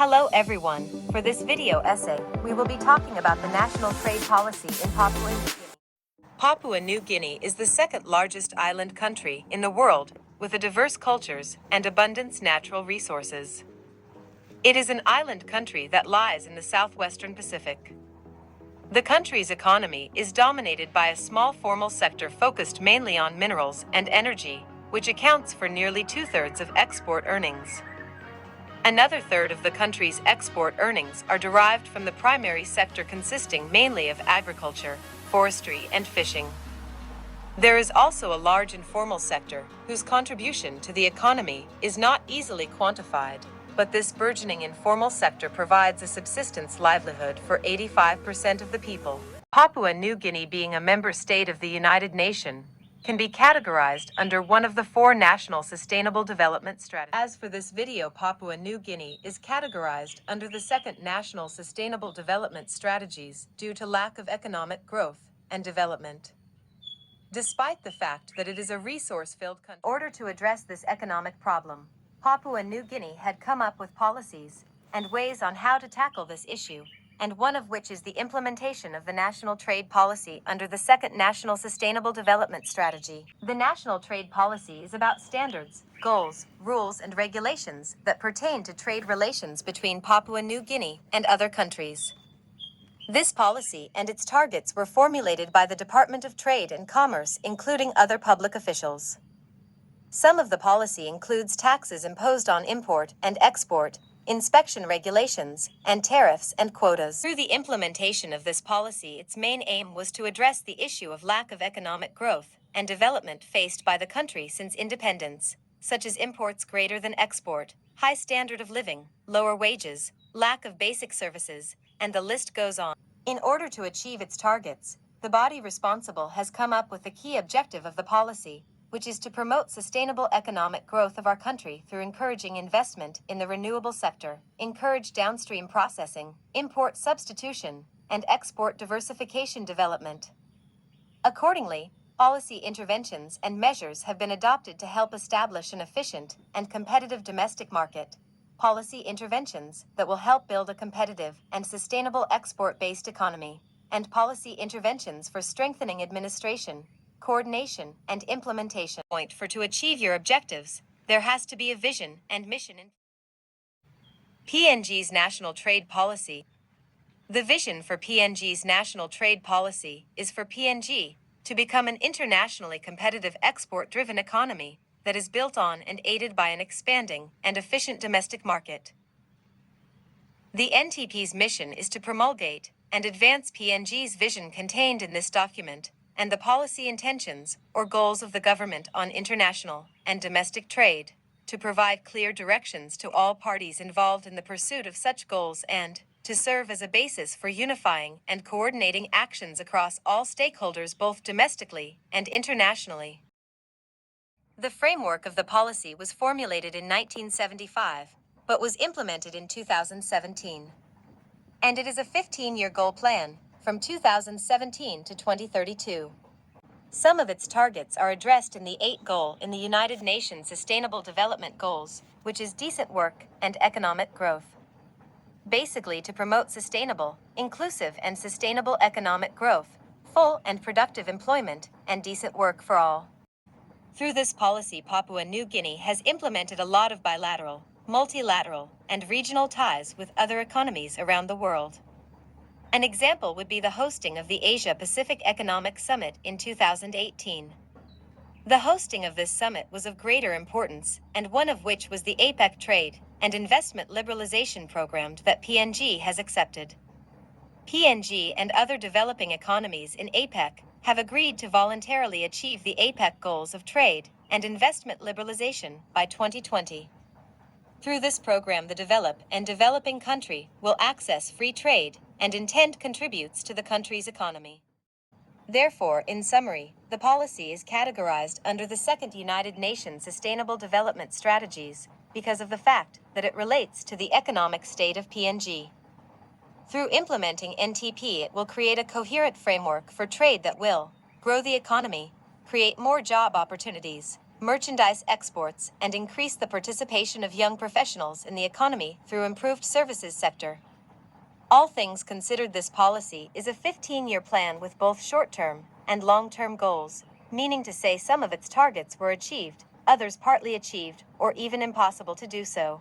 Hello everyone, for this video essay, we will be talking about the national trade policy in Papua New Guinea. Papua New Guinea is the second largest island country in the world, with a diverse cultures and abundant natural resources. It is an island country that lies in the southwestern Pacific. The country's economy is dominated by a small formal sector focused mainly on minerals and energy, which accounts for nearly two-thirds of export earnings. Another third of the country's export earnings are derived from the primary sector consisting mainly of agriculture, forestry, and fishing. There is also a large informal sector whose contribution to the economy is not easily quantified, but this burgeoning informal sector provides a subsistence livelihood for 85% of the people. Papua New Guinea, being a member state of the United Nations, can be categorized under one of the four National Sustainable Development Strategies. As for this video, Papua New Guinea is categorized under the second National Sustainable Development Strategies due to lack of economic growth and development. Despite the fact that it is a resource-filled country, in order to address this economic problem, Papua New Guinea had come up with policies and ways on how to tackle this issue, and one of which is the implementation of the National Trade Policy under the Second National Sustainable Development Strategy. The National Trade Policy is about standards, goals, rules, and regulations that pertain to trade relations between Papua New Guinea and other countries. This policy and its targets were formulated by the Department of Trade and Commerce, including other public officials. Some of the policy includes taxes imposed on import and export, inspection regulations, and tariffs and quotas. Through the implementation of this policy, its main aim was to address the issue of lack of economic growth and development faced by the country since independence, such as imports greater than export, high standard of living, lower wages, lack of basic services, and the list goes on. In order to achieve its targets, the body responsible has come up with the key objective of the policy, which is to promote sustainable economic growth of our country through encouraging investment in the renewable sector, encourage downstream processing, import substitution, and export diversification development. Accordingly, policy interventions and measures have been adopted to help establish an efficient and competitive domestic market, policy interventions that will help build a competitive and sustainable export-based economy, and policy interventions for strengthening administration, coordination, and implementation. To achieve your objectives, there has to be a vision and mission in PNG's national trade policy. The vision for PNG's national trade policy is for PNG to become an internationally competitive export-driven economy that is built on and aided by an expanding and efficient domestic market. The NTP's mission is to promulgate and advance PNG's vision contained in this document and the policy intentions or goals of the government on international and domestic trade, to provide clear directions to all parties involved in the pursuit of such goals and to serve as a basis for unifying and coordinating actions across all stakeholders both domestically and internationally. The framework of the policy was formulated in 1975, but was implemented in 2017. And it is a 15-year goal plan, from 2017 to 2032. Some of its targets are addressed in the 8th goal in the United Nations Sustainable Development Goals, which is decent work and economic growth. Basically, to promote sustainable, inclusive, and sustainable economic growth, full and productive employment, and decent work for all. Through this policy, Papua New Guinea has implemented a lot of bilateral, multilateral, and regional ties with other economies around the world. An example would be the hosting of the Asia-Pacific Economic Summit in 2018. The hosting of this summit was of greater importance, and one of which was the APEC Trade and Investment Liberalization Program that PNG has accepted. PNG and other developing economies in APEC have agreed to voluntarily achieve the APEC goals of trade and investment liberalization by 2020. Through this program, the developed and developing country will access free trade and intend contributes to the country's economy. Therefore, in summary, the policy is categorized under the second United Nations Sustainable Development Strategies because of the fact that it relates to the economic state of PNG. Through implementing NTP, it will create a coherent framework for trade that will grow the economy, create more job opportunities, merchandise exports, and increase the participation of young professionals in the economy through improved services sector. All things considered, this policy is a 15-year plan with both short-term and long-term goals, meaning to say some of its targets were achieved, others partly achieved, or even impossible to do so.